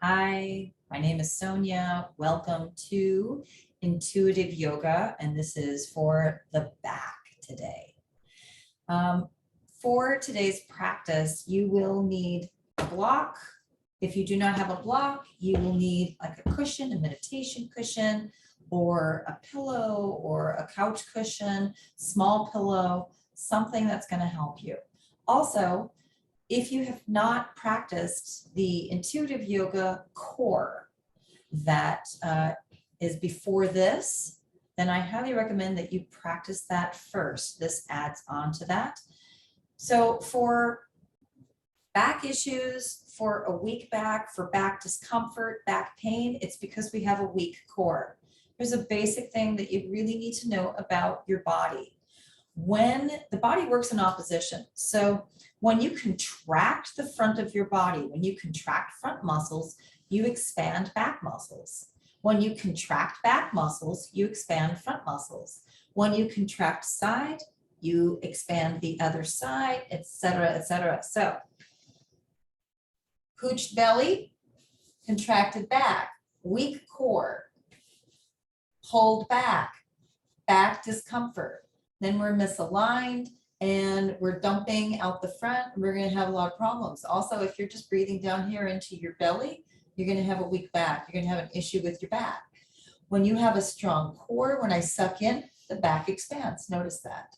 Hi, my name is Sonia. Welcome to Intuitive Yoga, and this is for the back today. For today's practice, you will need a block. If you do not have a block, you will need like a cushion, a meditation cushion, or a pillow, or a couch cushion, small pillow, something that's going to help you. Also, if you have not practiced the intuitive yoga core that is before this, then I highly recommend that you practice that first. This adds on to that. So for back issues, for a weak back, for back discomfort, back pain, it's because we have a weak core. There's a basic thing that you really need to know about your body. When the body works in opposition, so when you contract the front of your body, when you contract front muscles, you expand back muscles. When you contract back muscles, you expand front muscles. When you contract side, you expand the other side, etc., etc. So, pooched belly, contracted back, weak core, pulled back, back discomfort. Then we're misaligned and we're dumping out the front. We're going to have a lot of problems. Also, if you're just breathing down here into your belly, you're going to have a weak back. You're going to have an issue with your back. When you have a strong core, when I suck in, the back expands. Notice that.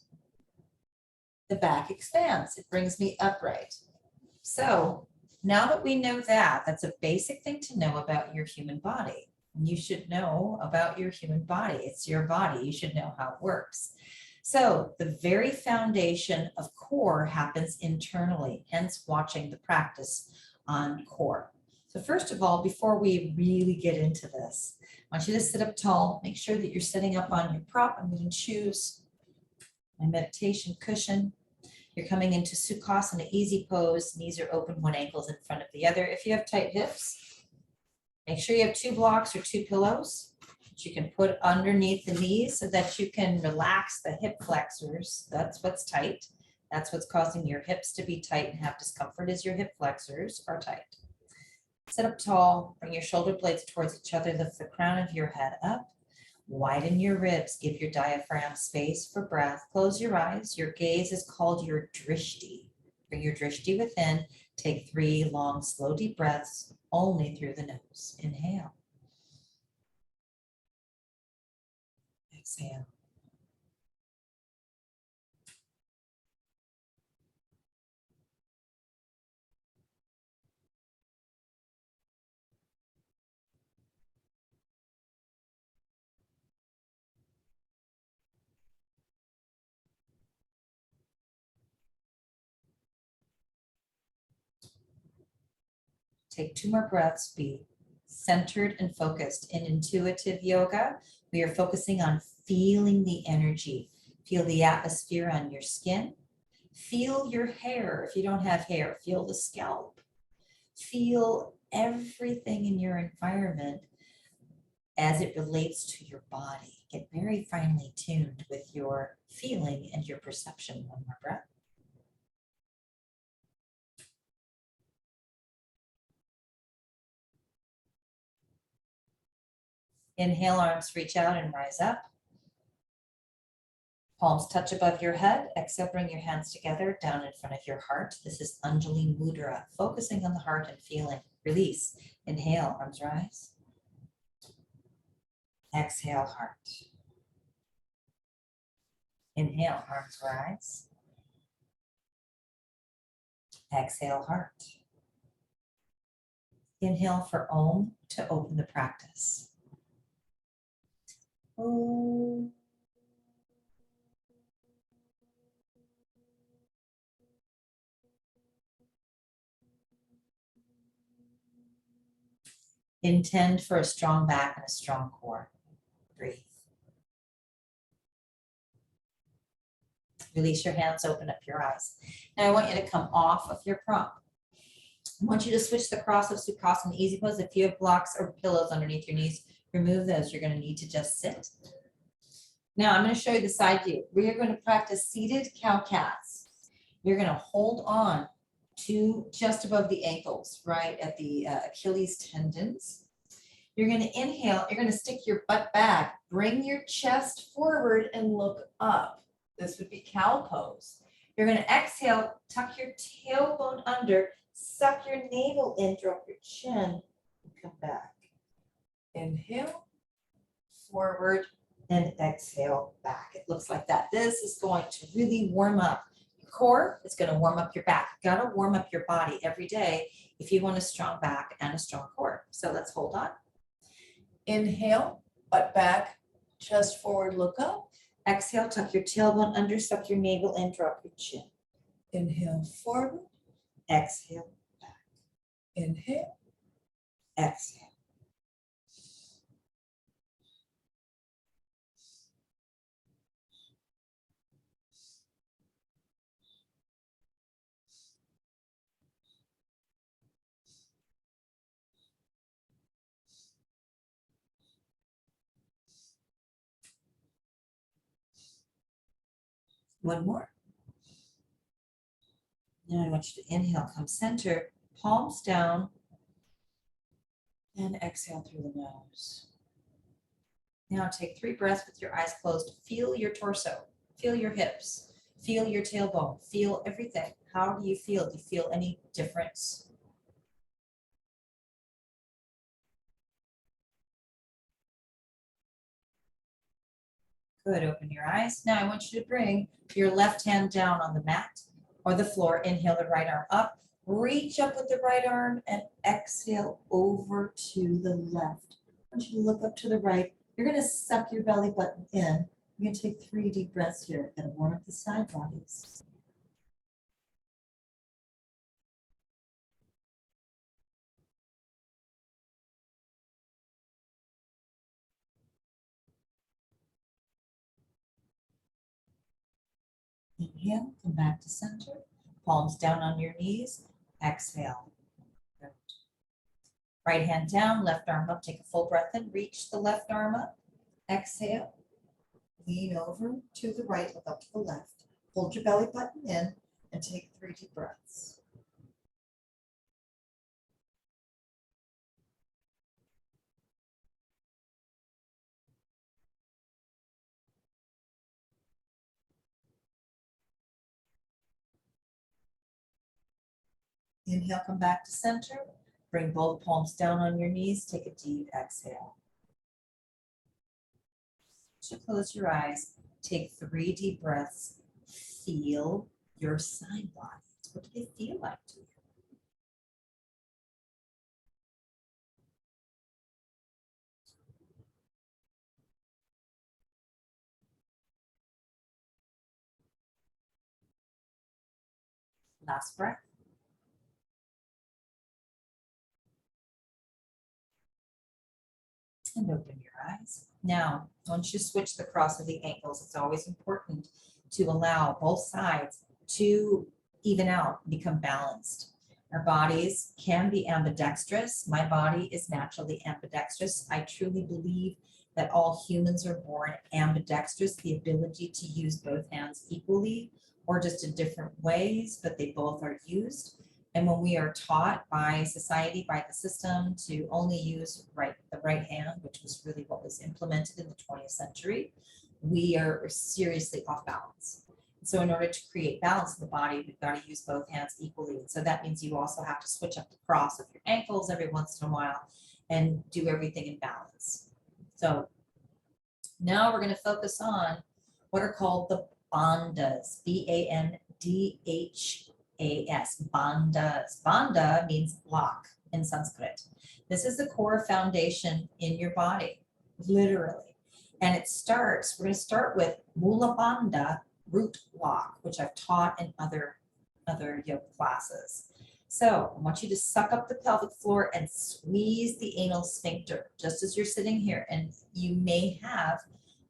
The back expands. It brings me upright. So now that we know that, that's a basic thing to know about your human body. You should know about your human body. It's your body. You should know how it works. So the very foundation of core happens internally, hence watching the practice on core. So first of all, before we really get into this, I want you to sit up tall. Make sure that you're sitting up on your prop. I'm going to choose my meditation cushion. You're coming into Sukhasana, easy pose. Knees are open, one ankle is in front of the other. If you have tight hips, make sure you have 2 blocks or 2 pillows that you can put underneath the knees so that you can relax the hip flexors. That's what's tight. That's what's causing your hips to be tight and have discomfort, is your hip flexors are tight. Sit up tall, bring your shoulder blades towards each other, lift the crown of your head up, widen your ribs, give your diaphragm space for breath, close your eyes. Your gaze is called your drishti. Bring your drishti within, take 3 long, slow, deep breaths only through the nose. Inhale. Exhale. Take 2 more breaths. Be centered and focused. In intuitive yoga, we are focusing on feeling the energy. Feel the atmosphere on your skin. Feel your hair. If you don't have hair, feel the scalp. Feel everything in your environment as it relates to your body. Get very finely tuned with your feeling and your perception. One more breath. Inhale, arms reach out and rise up. Palms touch above your head. Exhale, bring your hands together down in front of your heart. This is Anjali Mudra, focusing on the heart and feeling. Release. Inhale, arms rise. Exhale, heart. Inhale, arms rise. Exhale, heart. Inhale for Om to open the practice. Om. Intend for a strong back and a strong core. Breathe. Release your hands, open up your eyes. Now I want you to come off of your prop. I want you to switch the cross of Sukhasana, easy pose. If you have blocks or pillows underneath your knees, remove those. You're going to need to just sit. Now I'm going to show you the side view. We are going to practice seated cow-cats. You're going to hold on to just above the ankles, right at the Achilles tendons. You're going to inhale, you're going to stick your butt back, bring your chest forward and look up. This would be cow pose. You're going to exhale, tuck your tailbone under, suck your navel in, drop your chin, and come back. Inhale, forward, and exhale back. It looks like that. This is going to really warm up your core. It's going to warm up your back. You've got to warm up your body every day if you want a strong back and a strong core. So let's hold on. Inhale, butt back, chest forward, look up. Exhale, tuck your tailbone under, suck your navel in, drop your chin. Inhale, forward. Exhale, back. Inhale, exhale. One more. Now I want you to inhale, come center, palms down, and exhale through the nose. Now take 3 breaths with your eyes closed. Feel your torso, feel your hips, feel your tailbone, feel everything. How do you feel? Do you feel any difference? Good, open your eyes. Now I want you to bring your left hand down on the mat or the floor. Inhale the right arm up, reach up with the right arm and exhale over to the left. I want you to look up to the right. You're gonna suck your belly button in. You're gonna take 3 deep breaths here and warm up the side bodies. Inhale, come back to center. Palms down on your knees. Exhale. Good. Right hand down, left arm up. Take a full breath in. Reach the left arm up. Exhale. Lean over to the right, look up to the left. Hold your belly button in and take 3 deep breaths. Inhale, come back to center. Bring both palms down on your knees. Take a deep exhale. So close your eyes. Take 3 deep breaths. Feel your side bodies. What do they feel like to you? Last breath. And open your eyes. Now, once you switch the cross of the ankles, it's always important to allow both sides to even out, become balanced. Our bodies can be ambidextrous. My body is naturally ambidextrous. I truly believe that all humans are born ambidextrous, the ability to use both hands equally or just in different ways, but they both are used. And when we are taught by society, by the system, to only use the right hand, which was really what was implemented in the 20th century, we are seriously off balance. So in order to create balance in the body, we've got to use both hands equally. And so that means you also have to switch up the cross of your ankles every once in a while and do everything in balance. So now we're going to focus on what are called the bandhas, Bandhas. Bandhas. Bandha means lock in Sanskrit. This is the core foundation in your body, literally. And it starts, we're going to start with Moulabanda root lock, which I've taught in other yoga classes. So I want you to suck up the pelvic floor and squeeze the anal sphincter, just as you're sitting here. And you may have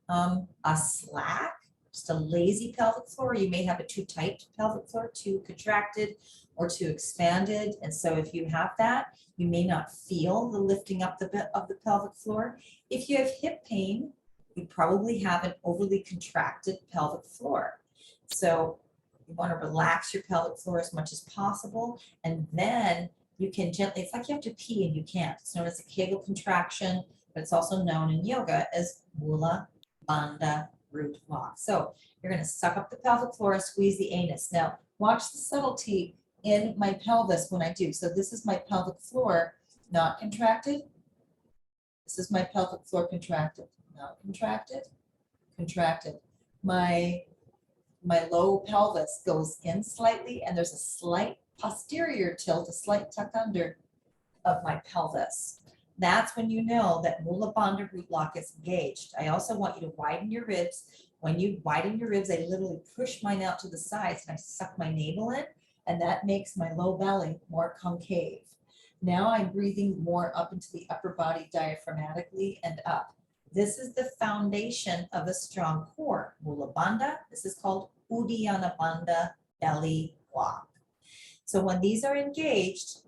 a slack, just a lazy pelvic floor. You may have a too tight pelvic floor, too contracted or too expanded. And so if you have that, you may not feel the lifting up of the pelvic floor. If you have hip pain, you probably have an overly contracted pelvic floor. So You want to relax your pelvic floor as much as possible. And then you can gently, it's like you have to pee and you can't. It's known as a Kegel contraction, but it's also known in yoga as Moulabanda root lock. So you're going to suck up the pelvic floor and squeeze the anus. Now, watch the subtlety in my pelvis when I do. So this is my pelvic floor, not contracted. This is my pelvic floor contracted, not contracted, contracted. My low pelvis goes in slightly, and there's a slight posterior tilt, a slight tuck under of my pelvis. That's when you know that Moulabanda root lock is engaged. I also want you to widen your ribs. When you widen your ribs, I literally push mine out to the sides and I suck my navel in, and that makes my low belly more concave. Now I'm breathing more up into the upper body diaphragmatically and up. This is the foundation of a strong core. Moulabanda, this is called Uddiyana Bandha belly lock. So when these are engaged,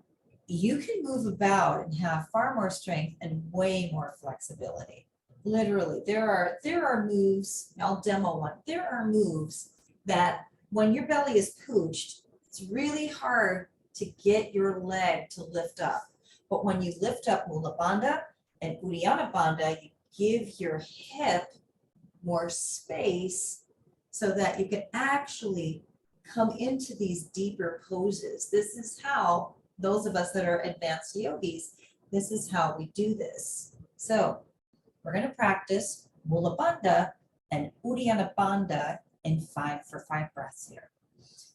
you can move about and have far more strength and way more flexibility. Literally, there are moves, I'll demo one. There are moves that when your belly is pooched, it's really hard to get your leg to lift up. But when you lift up Moulabanda and Uddiyana Bandha, you give your hip more space so that you can actually come into these deeper poses. This is how, those of us that are advanced yogis, this is how we do this. So we're going to practice Moulabanda and Uddiyana Bandha in 5 breaths here.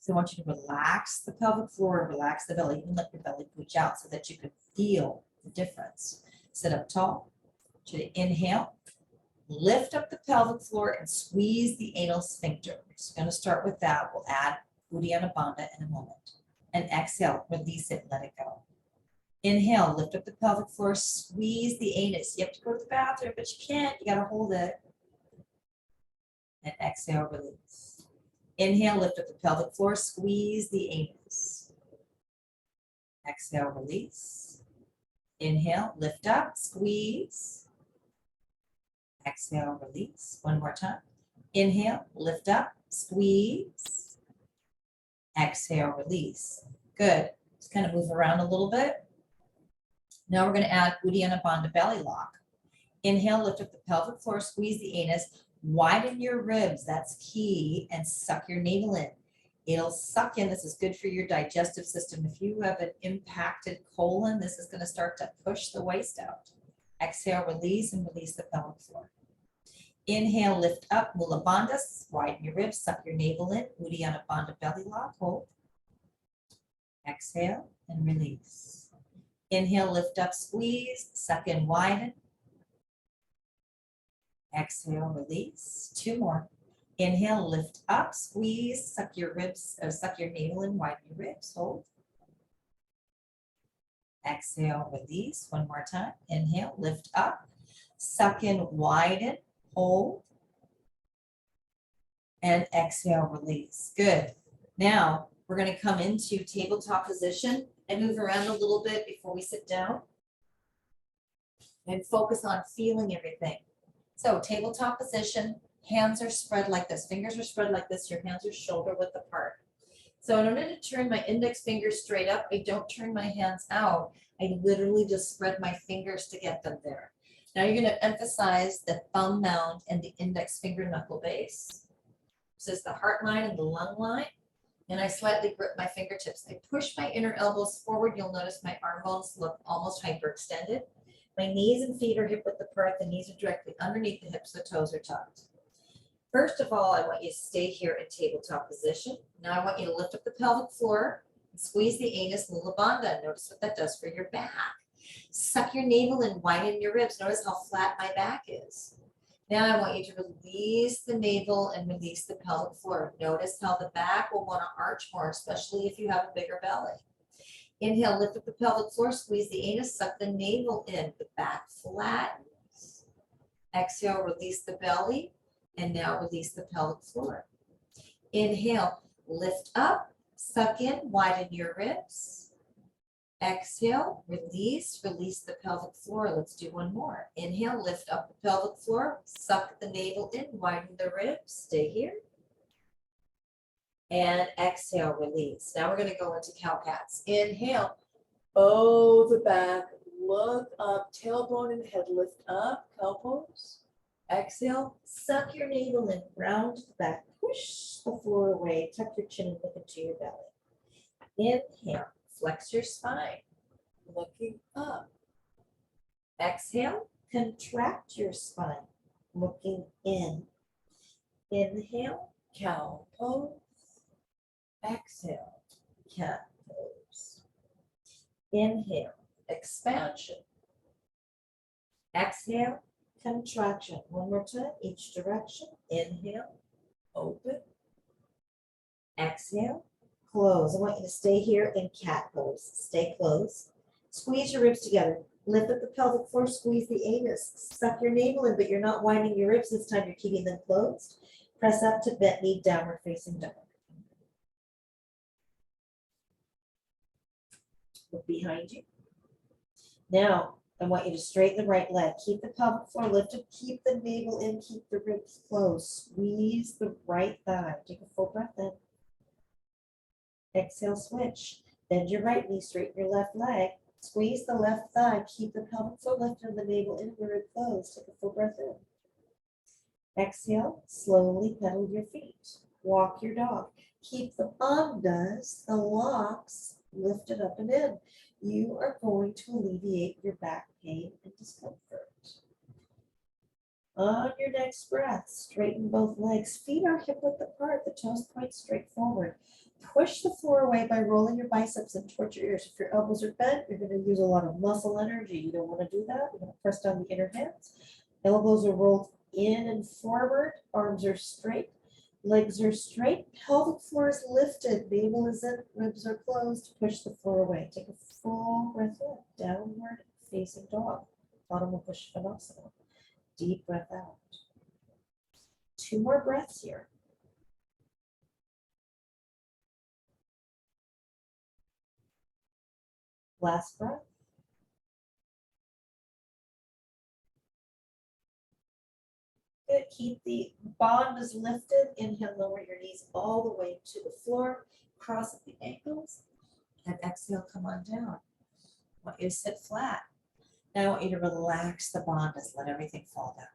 So I want you to relax the pelvic floor, relax the belly, and let your belly pooch out so that you can feel the difference. Sit up tall. I want you to inhale, lift up the pelvic floor and squeeze the anal sphincter. We're just going to start with that. We'll add Uddiyana Bandha in a moment. And exhale, release it, let it go. Inhale, lift up the pelvic floor, squeeze the anus. You have to go to the bathroom, but you can't. You got to hold it. And exhale, release. Inhale, lift up the pelvic floor, squeeze the anus. Exhale, release. Inhale, lift up, squeeze. Exhale, release. One more time. Inhale, lift up, squeeze. Exhale, release. Good. Just kind of move around a little bit. Now we're going to add Uddiyana Bandha belly lock. Inhale, lift up the pelvic floor, squeeze the anus. Widen your ribs, that's key, and suck your navel in. It'll suck in. This is good for your digestive system. If you have an impacted colon, this is going to start to push the waste out. Exhale, release, and release the pelvic floor. Inhale, lift up, Moulabanda, widen your ribs, suck your navel in, Uddiyana Bandha belly lock, hold. Exhale, and release. Inhale, lift up, squeeze, suck in, widen. Exhale, release. 2 more. Inhale, lift up, squeeze, suck your ribs, suck your navel in, widen your ribs, hold. Exhale, release. 1 more time. Inhale, lift up, suck in, widen, hold. And exhale, release. Good. Now we're going to come into tabletop position and move around a little bit before we sit down and focus on feeling everything. So tabletop position, hands are spread like this, fingers are spread like this, your hands are shoulder width apart. So in order to turn my index finger straight up, I don't turn my hands out. I literally just spread my fingers to get them there. Now you're going to emphasize the thumb mound and the index finger knuckle base. This is the heart line and the lung line. And I slightly grip my fingertips. I push my inner elbows forward. You'll notice my arm bones look almost hyperextended. My knees and feet are hip width apart. The knees are directly underneath the hips. The toes are tucked. First of all, I want you to stay here in tabletop position. Now I want you to lift up the pelvic floor and squeeze the anus, Moulabanda. Notice what that does for your back. Suck your navel and widen your ribs. Notice how flat my back is. Now I want you to release the navel and release the pelvic floor. Notice how the back will want to arch more, especially if you have a bigger belly. Inhale, lift up the pelvic floor, squeeze the anus, suck the navel in, the back flattens. Exhale, release the belly, and now release the pelvic floor. Inhale, lift up, suck in, widen your ribs. Exhale, release the pelvic floor. Let's do one more. Inhale, lift up the pelvic floor, suck the navel in, widen the ribs, stay here. And exhale, release. Now we're going to go into cow-cats. Inhale, bow the back, look up, tailbone and head lift up, cow pose. Exhale, suck your navel in, round to the back, push the floor away, tuck your chin and look into your belly. Inhale, flex your spine, looking up. Exhale, contract your spine, looking in. Inhale, cow pose. Exhale, cat pose. Inhale, expansion. Exhale, contraction. One more time, each direction. Inhale, open. Exhale, close. I want you to stay here in cat pose. Stay closed. Squeeze your ribs together. Lift up the pelvic floor, squeeze the anus. Suck your navel in, but you're not winding your ribs this time. You're keeping them closed. Press up to bent knee, downward facing dog. Look behind you. Now, I want you to straighten the right leg. Keep the pelvic floor lifted. Keep the navel in. Keep the ribs closed. Squeeze the right thigh. Take a full breath in. Exhale, switch. Bend your right knee, straighten your left leg. Squeeze the left thigh. Keep the pelvic floor lifted and the navel in, the rib closed. Take a full breath in. Exhale, slowly pedal your feet. Walk your dog. Keep the bandhas, the locks, lifted up and in. You are going to alleviate your back pain and discomfort. On your next breath, straighten both legs. Feet are hip width apart, the toes point straight forward. Push the floor away by rolling your biceps in towards your ears. If your elbows are bent, you're going to use a lot of muscle energy. You don't want to do that. You're going to press down the inner hands. Elbows are rolled in and forward. Arms are straight. Legs are straight. Pelvic floor is lifted. Navel is in. Ribs are closed. Push the floor away. Take a full breath in. Downward facing dog. Bottom will push Vanasana. Deep breath out. 2 more breaths here. Last breath. Good. Keep the bandhas lifted. Inhale, lower your knees all the way to the floor. Cross at the ankles. And exhale, come on down. I want you to sit flat. Now I want you to relax the bandhas. Let everything fall down.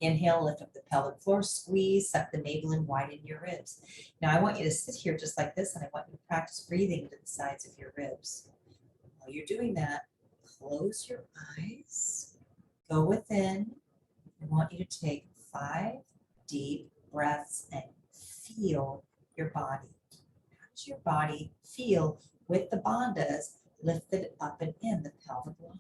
Inhale, lift up the pelvic floor, squeeze, suck the navel and widen your ribs. Now I want you to sit here just like this, and I want you to practice breathing into the sides of your ribs. While you're doing that, close your eyes, go within. I want you to take 5 deep breaths and feel your body. How does your body feel with the bandhas lifted up and in the pelvic lock?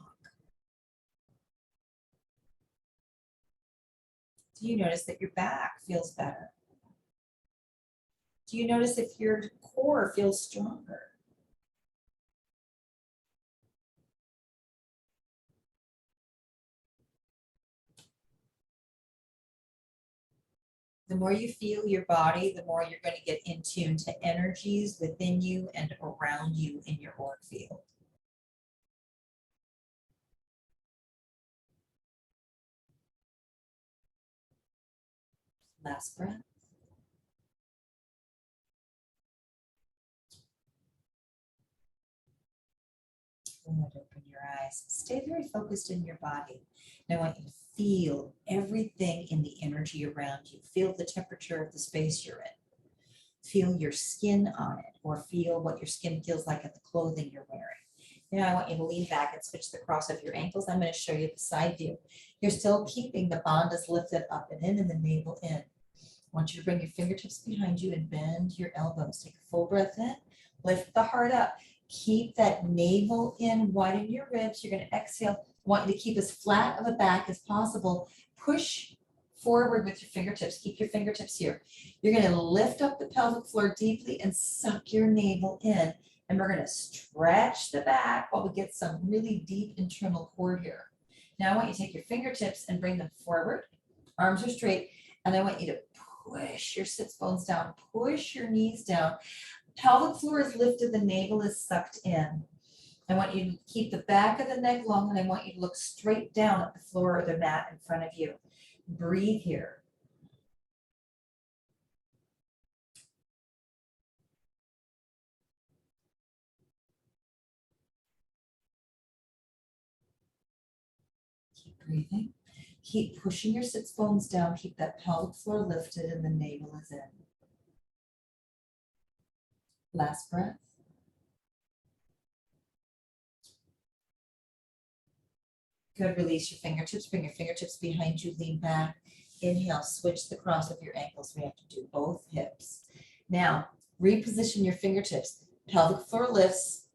Do you notice that your back feels better? Do you notice if your core feels stronger? The more you feel your body, the more you're going to get in tune to energies within you and around you in your auric field. Last breath. Good. Open your eyes. Stay very focused in your body. And I want you to feel everything in the energy around you. Feel the temperature of the space you're in. Feel your skin on it, or feel what your skin feels like in the clothing you're wearing. Now I want you to lean back and switch the cross of your ankles. I'm going to show you the side view. You're still keeping the bandhas lifted up and in and the navel in. I want you to bring your fingertips behind you and bend your elbows. Take a full breath in. Lift the heart up. Keep that navel in, widen your ribs. You're going to exhale. I want you to keep as flat of a back as possible. Push forward with your fingertips. Keep your fingertips here. You're going to lift up the pelvic floor deeply and suck your navel in. And we're going to stretch the back while we get some really deep internal core here. Now I want you to take your fingertips and bring them forward. Arms are straight. And I want you to push your sits bones down. Push your knees down. Pelvic floor is lifted. The navel is sucked in. I want you to keep the back of the neck long, and I want you to look straight down at the floor or the mat in front of you. Breathe here. Breathing. Keep pushing your sits bones down. Keep that pelvic floor lifted and the navel is in. Last breath. Good. Release your fingertips. Bring your fingertips behind you. Lean back. Inhale. Switch the cross of your ankles. We have to do both hips. Now, reposition your fingertips. Pelvic floor lifts.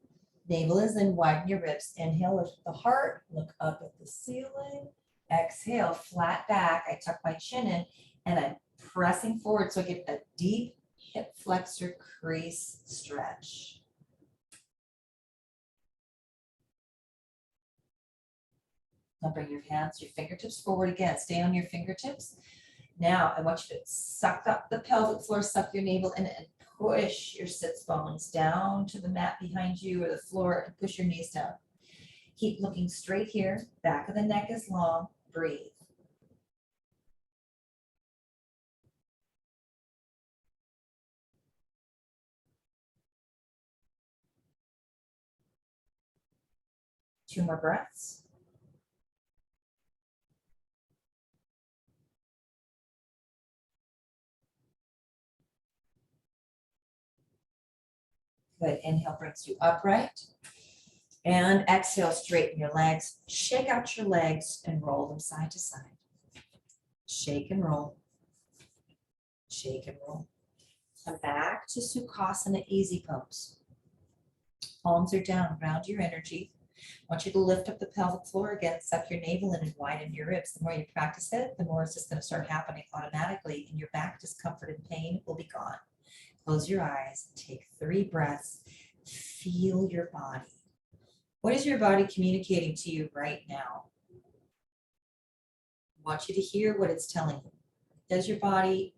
Navel is in. Widen your ribs. Inhale. Lift the heart. Look up at the ceiling. Exhale. Flat back. I tuck my chin in and I'm pressing forward so I get a deep hip flexor crease stretch. Now bring your hands, your fingertips forward again. Stay on your fingertips. Now I want you to suck up the pelvic floor, suck your navel in and push your sits bones down to the mat behind you or the floor and push your knees down. Keep looking straight here. Back of the neck is long. Breathe. Two more breaths. Good. Inhale brings you upright. And exhale, straighten your legs. Shake out your legs and roll them side to side. Shake and roll. Shake and roll. Come back to Sukhasana Easy Pose. Palms are down. Ground your energy. I want you to lift up the pelvic floor again. Suck your navel in and widen your ribs. The more you practice it, the more it's just going to start happening automatically. And your back discomfort and pain will be gone. Close your eyes, take 3 breaths, feel your body. What is your body communicating to you right now? I want you to hear what it's telling you. Does your body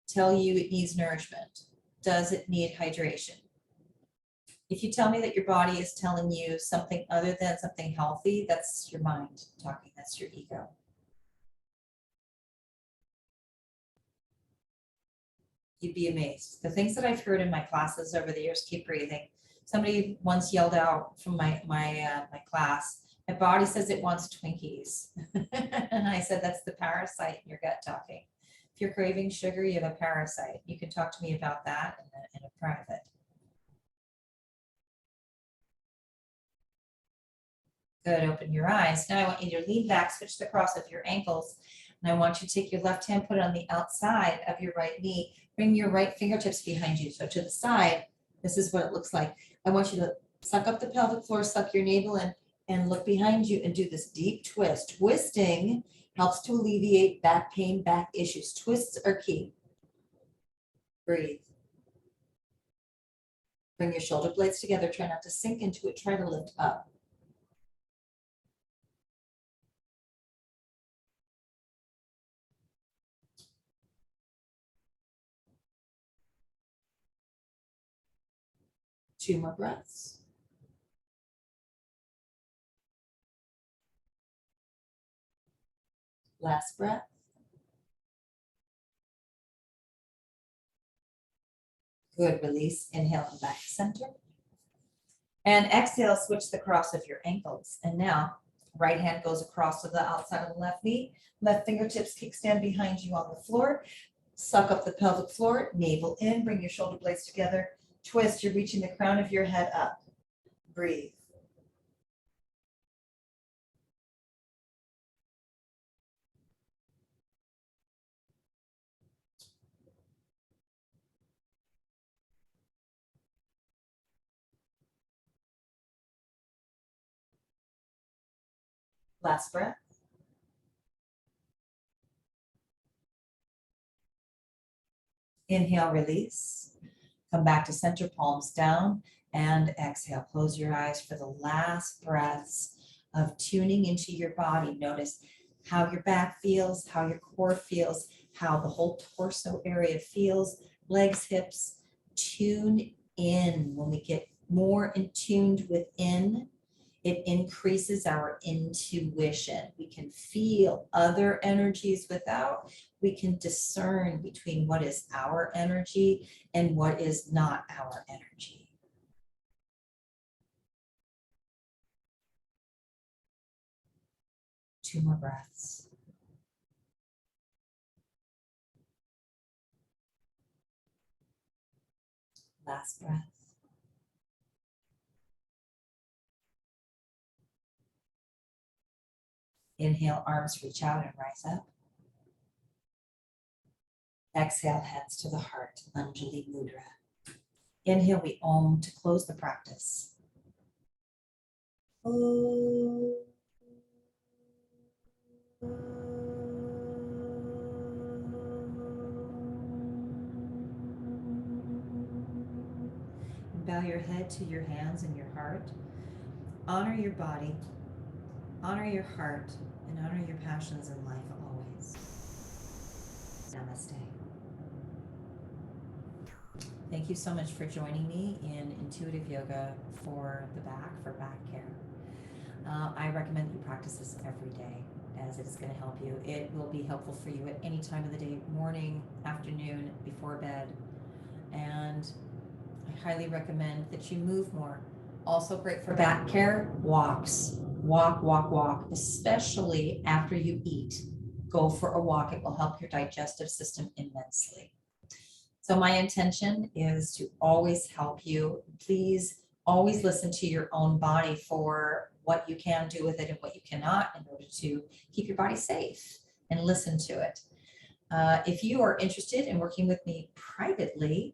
tell you it needs nourishment? Does it need hydration? If you tell me that your body is telling you something other than something healthy, that's your mind talking, that's your ego. You'd be amazed. The things that I've heard in my classes over the years, keep breathing. Somebody once yelled out from my class, my body says it wants Twinkies. And I said, that's the parasite in your gut talking. If you're craving sugar, you have a parasite. You can talk to me about that in a private. Good, open your eyes. Now I want you to lean back, switch the cross of your ankles. And I want you to take your left hand, put it on the outside of your right knee. Bring your right fingertips behind you. So to the side, this is what it looks like. I want you to suck up the pelvic floor, suck your navel in, and look behind you and do this deep twist. Twisting helps to alleviate back pain, back issues. Twists are key. Breathe. Bring your shoulder blades together. Try not to sink into it. Try to lift up. Two more breaths. Last breath. Good, release. Inhale, come back to center. And exhale, switch the cross of your ankles. And now, right hand goes across to the outside of the left knee. Left fingertips kickstand behind you on the floor. Suck up the pelvic floor, navel in, bring your shoulder blades together. Twist, you're reaching the crown of your head up. Breathe. Last breath. Inhale, release. Come back to center, palms down, and exhale. Close your eyes for the last breaths of tuning into your body. Notice how your back feels, how your core feels, how the whole torso area feels, legs, hips. Tune in. When we get more in tuned within, it increases our intuition. We can feel other energies without. We can discern between what is our energy and what is not our energy. 2 more breaths. Last breath. Inhale, arms reach out and rise up. Exhale, hands to the heart, Anjali Mudra. Inhale, we Om to close the practice. Om. Bow your head to your hands and your heart. Honor your body, honor your heart, and honor your passions in life always. Namaste. Thank you so much for joining me in intuitive yoga for the back, for back care. I recommend that you practice this every day, as it is going to help you. It will be helpful for you at any time of the day, morning, afternoon, before bed. And I highly recommend that you move more. Also great for back care, walks. Walk, walk, walk, especially after you eat. Go for a walk. It will help your digestive system immensely. So my intention is to always help you. Please always listen to your own body for what you can do with it and what you cannot in order to keep your body safe, and listen to it. If you are interested in working with me privately,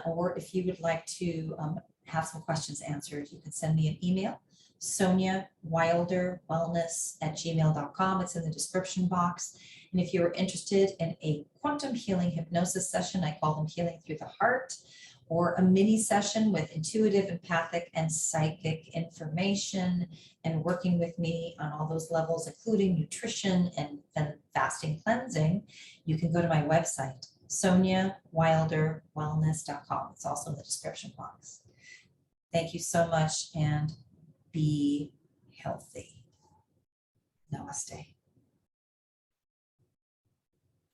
or if you would like to have some questions answered, you can send me an email, soniawilderwellness@gmail.com. It's in the description box. And if you're interested in a quantum healing hypnosis session, I call them Healing Through the Heart, or a mini session with intuitive, empathic, and psychic information, and working with me on all those levels, including nutrition and fasting cleansing, you can go to my website, soniawilderwellness.com. It's also in the description box. Thank you so much, and be healthy. Namaste.